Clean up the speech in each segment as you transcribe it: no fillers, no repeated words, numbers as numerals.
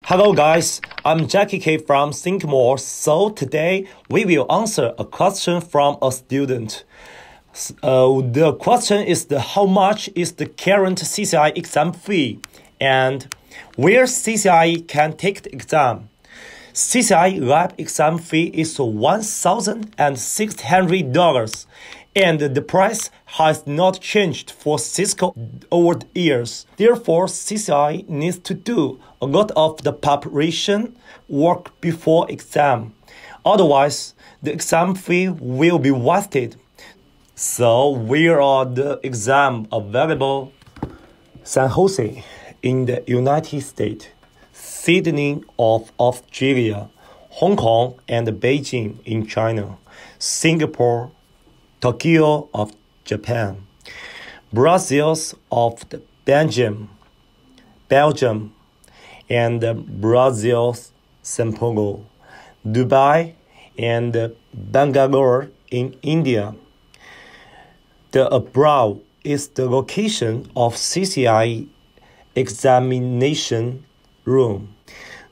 Hello guys, I'm Jackie K from ThinkMo. So today we will answer a question from a student. The question is how much is the current CCIE exam fee and where CCIE can take the exam. CCIE lab exam fee is $1,600 and the price has not changed for Cisco over the years. Therefore, CCIE needs to do a lot of the preparation work before exam. Otherwise, the exam fee will be wasted. So, where are the exam available? San Jose in the United States, Sydney of Australia, Hong Kong and Beijing in China, Singapore, Tokyo of Japan, Brussels of Belgium, and Brazil's São Paulo, Dubai and Bangalore in India. The above is the location of CCIE examination room.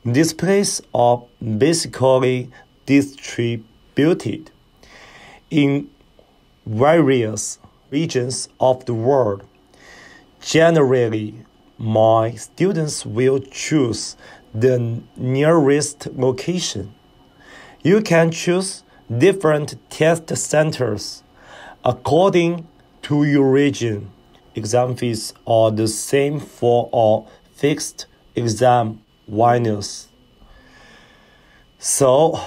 These places are basically distributed in various regions of the world. Generally, my students will choose the nearest location. You can choose different test centers according to your region. Exam fees are the same for all fixed exam winners. So,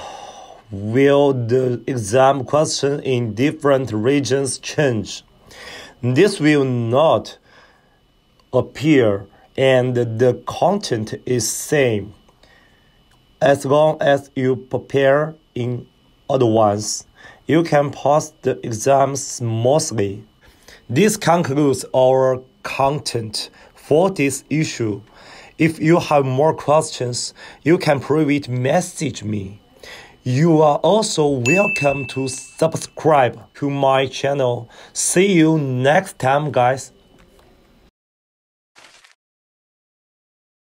will the exam question in different regions change? This will not appear and the content is same as long as you prepare in advance. You can pass the exam smoothly. This concludes our content for this issue. If you have more questions, you can private message me. You are also welcome to subscribe to my channel. See you next time, guys.